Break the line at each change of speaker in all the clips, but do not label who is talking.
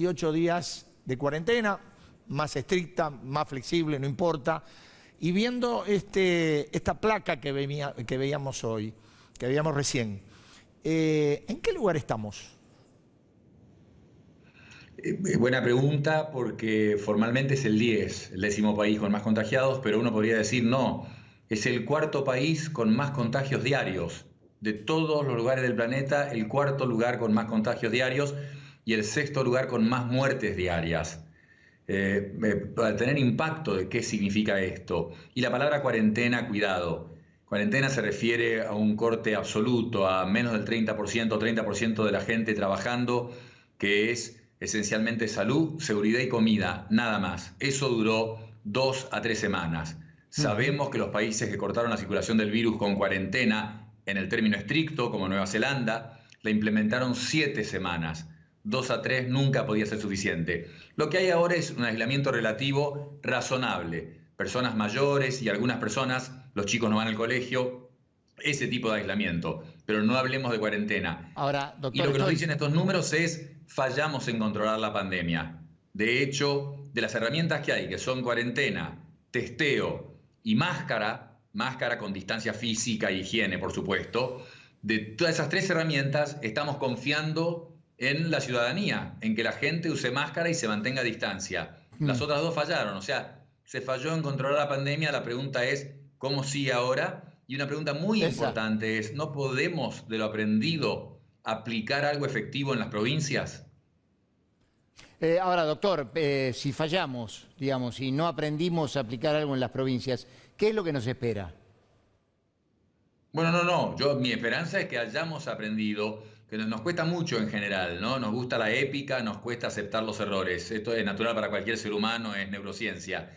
168 días de cuarentena, más estricta, más flexible, no importa. Y viendo esta placa que veíamos hoy, que veíamos recién, ¿en qué lugar estamos?
Buena pregunta, porque formalmente es el 10, el 10º país con más contagiados, pero uno podría decir no, es el 4º país con más contagios diarios. De todos los lugares del planeta, el 4º lugar con más contagios diarios y el 6º lugar con más muertes diarias. Para tener impacto de qué significa esto. Y la palabra cuarentena, cuidado. Cuarentena se refiere a un corte absoluto, a menos del 30% de la gente trabajando, que es esencialmente salud, seguridad y comida, nada más. Eso duró 2 a 3 semanas. Sabemos que los países que cortaron la circulación del virus con cuarentena, en el término estricto, como Nueva Zelanda, la implementaron 7 semanas. 2 a 3 nunca podía ser suficiente. Lo que hay ahora es un aislamiento relativo razonable. Personas mayores y algunas personas, los chicos no van al colegio, ese tipo de aislamiento. Pero no hablemos de cuarentena.
Ahora, doctor,
y lo que nos dicen estos números es: fallamos en controlar la pandemia. De hecho, de las herramientas que hay, que son cuarentena, testeo y máscara con distancia física e higiene, por supuesto, de todas esas 3 herramientas estamos confiando en la ciudadanía, en que la gente use máscara y se mantenga a distancia. Las otras 2 fallaron, o sea, se falló en controlar la pandemia. La pregunta es, ¿cómo sigue ahora? Y una pregunta muy importante es, ¿no podemos, de lo aprendido, aplicar algo efectivo en las provincias?
Ahora, doctor, si fallamos, digamos, y no aprendimos a aplicar algo en las provincias, ¿qué es lo que nos espera?
Bueno, no. Mi esperanza es que hayamos aprendido, que nos cuesta mucho en general, ¿no? Nos gusta la épica, nos cuesta aceptar los errores. Esto es natural para cualquier ser humano, es neurociencia.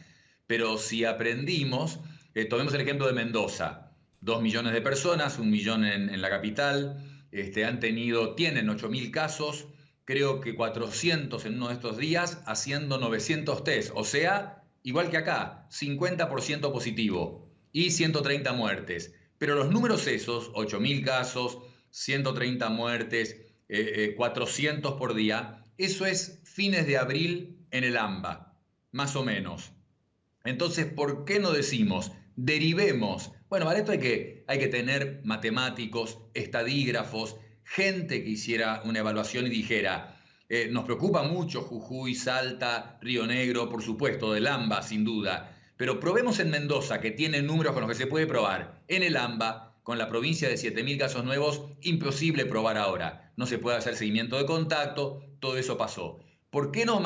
Pero si aprendimos, tomemos el ejemplo de Mendoza. 2 millones de personas, 1 millón en la capital, tienen 8.000 casos, creo que 400 en uno de estos días, haciendo 900 test. O sea, igual que acá, 50% positivo y 130 muertes. Pero los números esos, 8.000 casos, 130 muertes, 400 por día, eso es fines de abril en el AMBA, más o menos. Entonces, ¿por qué no decimos, derivemos? Bueno, para esto hay que tener matemáticos, estadígrafos, gente que hiciera una evaluación y dijera, nos preocupa mucho Jujuy, Salta, Río Negro, por supuesto, del AMBA, sin duda. Pero probemos en Mendoza, que tiene números con los que se puede probar. En el AMBA, con la provincia de 7.000 casos nuevos, imposible probar ahora. No se puede hacer seguimiento de contacto, todo eso pasó. ¿Por qué no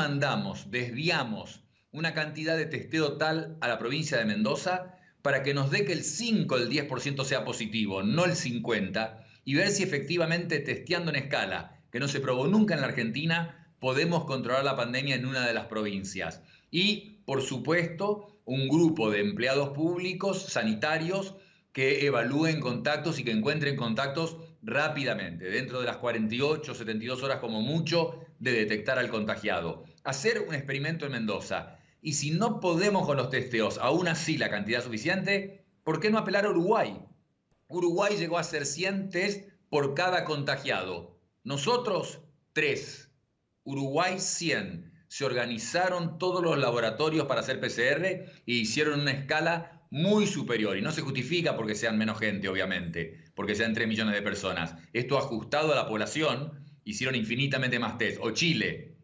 desviamos una cantidad de testeo tal a la provincia de Mendoza para que nos dé que el 5, el 10% sea positivo, no el 50%, y ver si efectivamente testeando en escala, que no se probó nunca en la Argentina, podemos controlar la pandemia en una de las provincias? Y, por supuesto, un grupo de empleados públicos, sanitarios, que evalúen contactos y que encuentren contactos rápidamente, dentro de las 48, 72 horas como mucho, de detectar al contagiado. Hacer un experimento en Mendoza. Y si no podemos con los testeos, aún así la cantidad suficiente, ¿por qué no apelar a Uruguay? Uruguay llegó a hacer 100 test por cada contagiado. Nosotros, 3. Uruguay, 100. Se organizaron todos los laboratorios para hacer PCR e hicieron una escala muy superior. Y no se justifica porque sean menos gente, obviamente, porque sean 3 millones de personas. Esto ajustado a la población, hicieron infinitamente más test. O Chile,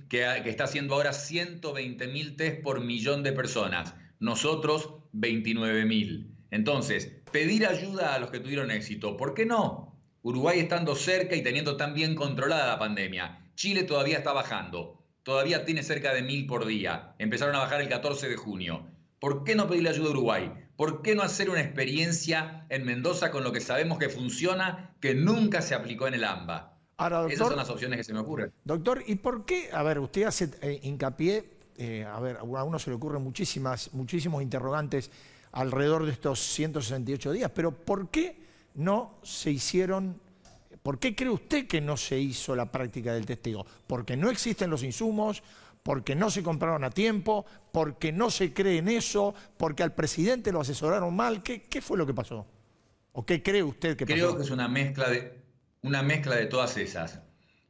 que está haciendo ahora 120.000 test por millón de personas. Nosotros, 29.000. Entonces, pedir ayuda a los que tuvieron éxito. ¿Por qué no? Uruguay estando cerca y teniendo tan bien controlada la pandemia. Chile todavía está bajando. Todavía tiene cerca de 1.000 por día. Empezaron a bajar el 14 de junio. ¿Por qué no pedirle ayuda a Uruguay? ¿Por qué no hacer una experiencia en Mendoza con lo que sabemos que funciona, que nunca se aplicó en el AMBA?
Ahora, doctor,
esas son las opciones que se me ocurren.
Doctor, ¿y por qué? A ver, usted hace hincapié, a uno se le ocurren muchísimos interrogantes alrededor de estos 168 días, pero ¿por qué no se hicieron, por qué cree usted que no se hizo la práctica del testeo? ¿Porque no existen los insumos? ¿Porque no se compraron a tiempo? ¿Porque no se cree en eso? ¿Porque al presidente lo asesoraron mal? ¿Qué fue lo que pasó? ¿O qué cree usted que pasó?
Creo que es una mezcla de todas esas.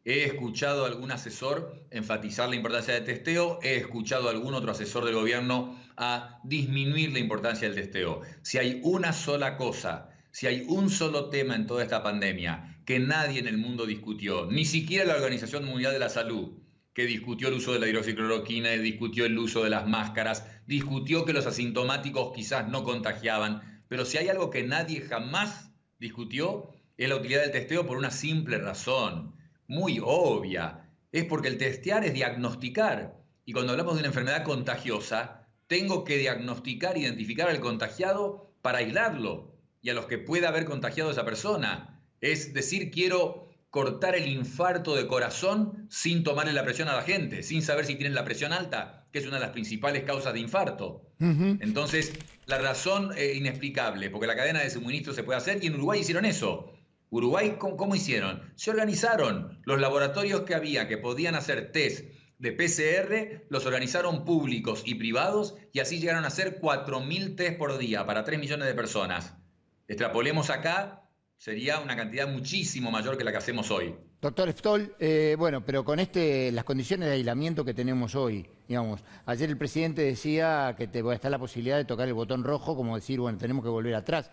He escuchado a algún asesor enfatizar la importancia del testeo, he escuchado a algún otro asesor del gobierno a disminuir la importancia del testeo. Si hay una sola cosa, si hay un solo tema en toda esta pandemia que nadie en el mundo discutió, ni siquiera la Organización Mundial de la Salud, que discutió el uso de la hidroxicloroquina, discutió el uso de las máscaras, discutió que los asintomáticos quizás no contagiaban, pero si hay algo que nadie jamás discutió, es la utilidad del testeo por una simple razón, muy obvia. Es porque el testear es diagnosticar. Y cuando hablamos de una enfermedad contagiosa, tengo que diagnosticar, identificar al contagiado para aislarlo y a los que pueda haber contagiado a esa persona. Es decir, quiero cortar el infarto de corazón sin tomarle la presión a la gente, sin saber si tienen la presión alta, que es una de las principales causas de infarto. Entonces, la razón inexplicable, porque la cadena de suministro se puede hacer, y en Uruguay hicieron eso. Uruguay, ¿cómo hicieron? Se organizaron. Los laboratorios que había, que podían hacer test de PCR, los organizaron públicos y privados, y así llegaron a hacer 4.000 test por día para 3 millones de personas. Extrapolemos acá, sería una cantidad muchísimo mayor que la que hacemos hoy.
Doctor Stoll, bueno, pero con las condiciones de aislamiento que tenemos hoy, digamos, ayer el presidente decía que está la posibilidad de tocar el botón rojo, como decir, bueno, tenemos que volver atrás.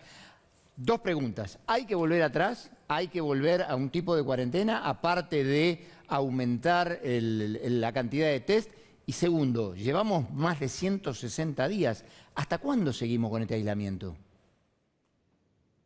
Dos preguntas. ¿Hay que volver atrás? ¿Hay que volver a un tipo de cuarentena, aparte de aumentar la cantidad de test? Y segundo, llevamos más de 160 días. ¿Hasta cuándo seguimos con este aislamiento?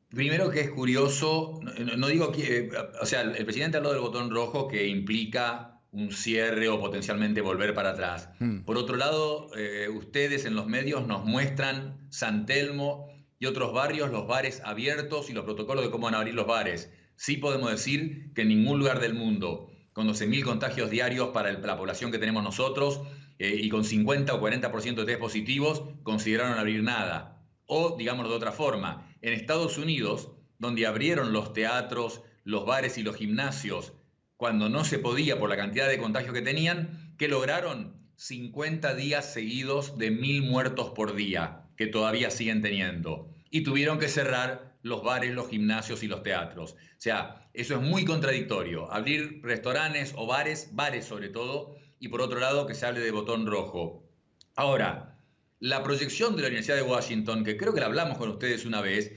Primero que es curioso, no digo que, o sea, el presidente habló del botón rojo que implica un cierre o potencialmente volver para atrás. Por otro lado, ustedes en los medios nos muestran San Telmo y otros barrios, los bares abiertos y los protocolos de cómo van a abrir los bares. Sí podemos decir que en ningún lugar del mundo, con 12.000 contagios diarios para la población que tenemos nosotros y con 50 o 40% de test positivos, consideraron abrir nada. O, digámoslo de otra forma, en Estados Unidos, donde abrieron los teatros, los bares y los gimnasios, cuando no se podía por la cantidad de contagios que tenían, ¿qué lograron? 50 días seguidos de 1.000 muertos por día, que todavía siguen teniendo. Y tuvieron que cerrar los bares, los gimnasios y los teatros. O sea, eso es muy contradictorio. Abrir restaurantes o bares sobre todo, y por otro lado que se hable de botón rojo. Ahora, la proyección de la Universidad de Washington, que creo que la hablamos con ustedes una vez,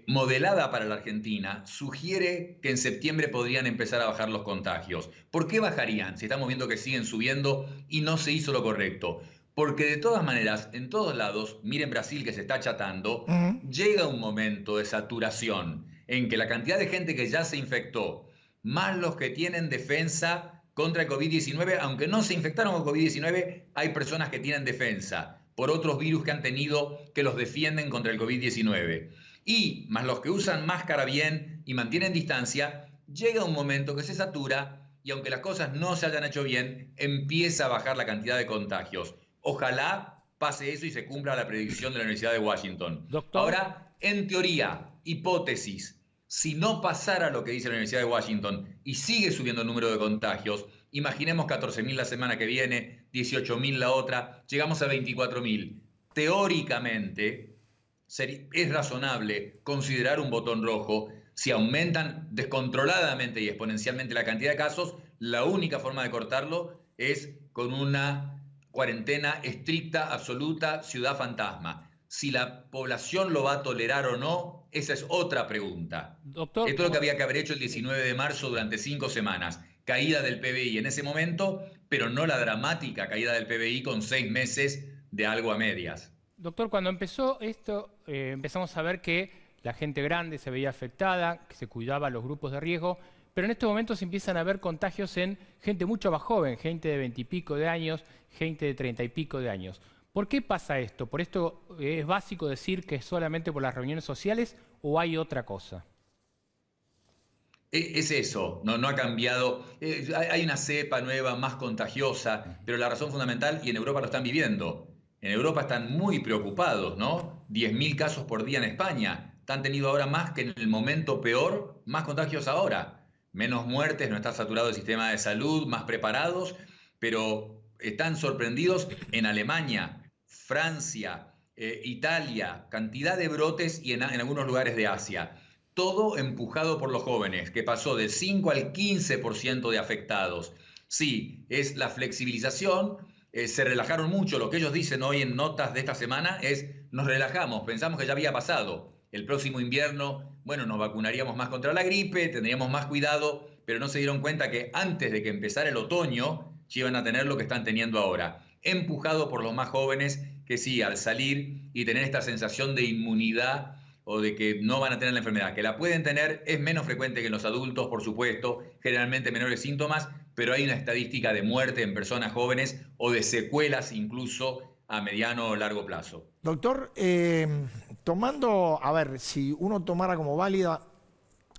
modelada para la Argentina, sugiere que en septiembre podrían empezar a bajar los contagios. ¿Por qué bajarían? Si estamos viendo que siguen subiendo y no se hizo lo correcto. Porque de todas maneras, en todos lados, miren Brasil que se está achatando, llega un momento de saturación en que la cantidad de gente que ya se infectó, más los que tienen defensa contra el COVID-19, aunque no se infectaron con COVID-19, hay personas que tienen defensa por otros virus que han tenido que los defienden contra el COVID-19. Y más los que usan máscara bien y mantienen distancia, llega un momento que se satura y aunque las cosas no se hayan hecho bien, empieza a bajar la cantidad de contagios. Ojalá pase eso y se cumpla la predicción de la Universidad de Washington.
Doctor.
Ahora, en teoría, hipótesis, si no pasara lo que dice la Universidad de Washington y sigue subiendo el número de contagios, imaginemos 14.000 la semana que viene, 18.000 la otra, llegamos a 24.000. Teóricamente, es razonable considerar un botón rojo. Si aumentan descontroladamente y exponencialmente la cantidad de casos, la única forma de cortarlo es con una cuarentena estricta, absoluta, ciudad fantasma. Si la población lo va a tolerar o no, esa es otra pregunta.
Doctor,
esto es lo que había que haber hecho el 19 de marzo durante 5 semanas. Caída del PBI en ese momento, pero no la dramática caída del PBI con 6 meses de algo a medias.
Doctor, cuando empezó esto, empezamos a ver que la gente grande se veía afectada, que se cuidaba a los grupos de riesgo, pero en estos momentos empiezan a haber contagios en gente mucho más joven, gente de 20 y pico de años, gente de 30 y pico de años. ¿Por qué pasa esto? ¿Por esto es básico decir que es solamente por las reuniones sociales o hay otra cosa?
Es eso, no ha cambiado. Hay una cepa nueva, más contagiosa, pero la razón fundamental, y en Europa lo están viviendo, en Europa están muy preocupados, ¿no? 10.000 casos por día en España. Han tenido ahora más que en el momento peor, más contagios ahora. Menos muertes, no está saturado el sistema de salud, más preparados, pero están sorprendidos en Alemania, Francia, Italia, cantidad de brotes y en algunos lugares de Asia. todo empujado por los jóvenes, que pasó del 5 al 15% de afectados. Sí, es la flexibilización, se relajaron mucho. Lo que ellos dicen hoy en notas de esta semana es, nos relajamos, pensamos que ya había pasado. El próximo invierno, bueno, nos vacunaríamos más contra la gripe, tendríamos más cuidado, pero no se dieron cuenta que antes de que empezara el otoño, iban a tener lo que están teniendo ahora. Empujado por los más jóvenes, que sí, al salir y tener esta sensación de inmunidad o de que no van a tener la enfermedad, que la pueden tener, es menos frecuente que en los adultos, por supuesto, generalmente menores síntomas, pero hay una estadística de muerte en personas jóvenes o de secuelas incluso a mediano o largo plazo.
Doctor, tomando, a ver, si uno tomara como válida,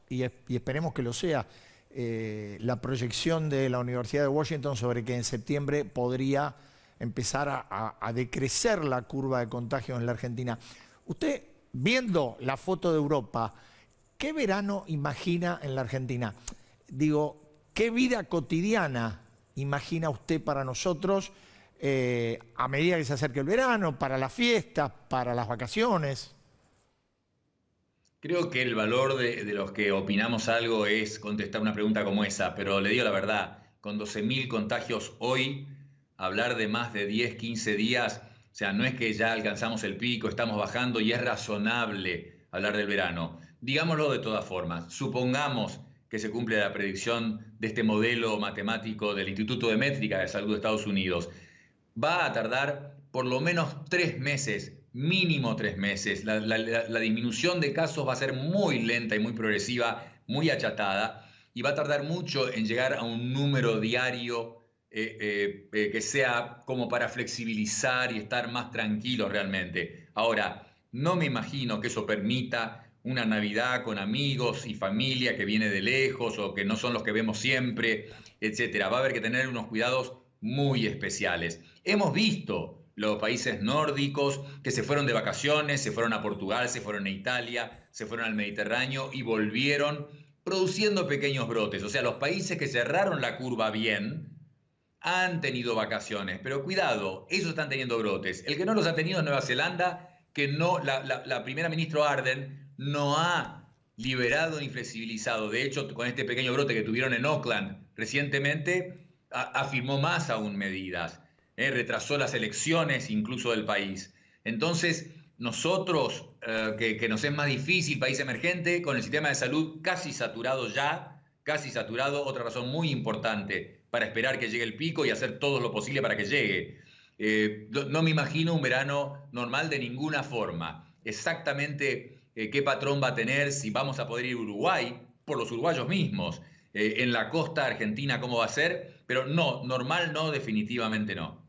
y esperemos que lo sea, la proyección de la Universidad de Washington sobre que en septiembre podría empezar a decrecer la curva de contagios en la Argentina. Usted, viendo la foto de Europa, ¿qué verano imagina en la Argentina? Digo, ¿qué vida cotidiana imagina usted para nosotros a medida que se acerque el verano, para las fiestas, para las vacaciones?
Creo que el valor de los que opinamos algo es contestar una pregunta como esa, pero le digo la verdad, con 12.000 contagios hoy, hablar de más de 10, 15 días, o sea, no es que ya alcanzamos el pico, estamos bajando y es razonable hablar del verano. Digámoslo de todas formas, supongamos que se cumple la predicción de este modelo matemático del Instituto de Métrica de Salud de Estados Unidos. Va a tardar por lo menos 3 meses, mínimo 3 meses. La disminución de casos va a ser muy lenta y muy progresiva, muy achatada, y va a tardar mucho en llegar a un número diario que sea como para flexibilizar y estar más tranquilos realmente. Ahora, no me imagino que eso permita una Navidad con amigos y familia que viene de lejos o que no son los que vemos siempre, etcétera. Va a haber que tener unos cuidados muy especiales. Hemos visto los países nórdicos que se fueron de vacaciones, se fueron a Portugal, se fueron a Italia, se fueron al Mediterráneo y volvieron produciendo pequeños brotes. O sea, los países que cerraron la curva bien han tenido vacaciones, pero cuidado, ellos están teniendo brotes. El que no los ha tenido es Nueva Zelanda, que no, la primera ministra Ardern no ha liberado ni flexibilizado. De hecho, con este pequeño brote que tuvieron en Auckland recientemente, afirmó más aún medidas, retrasó las elecciones incluso del país. Entonces, nosotros, que nos es más difícil, país emergente, con el sistema de salud casi saturado ya, casi saturado, otra razón muy importante para esperar que llegue el pico y hacer todo lo posible para que llegue. No me imagino un verano normal de ninguna forma. Exactamente qué patrón va a tener, si vamos a poder ir a Uruguay, por los uruguayos mismos, en la costa argentina cómo va a ser, pero no, normal no, definitivamente no.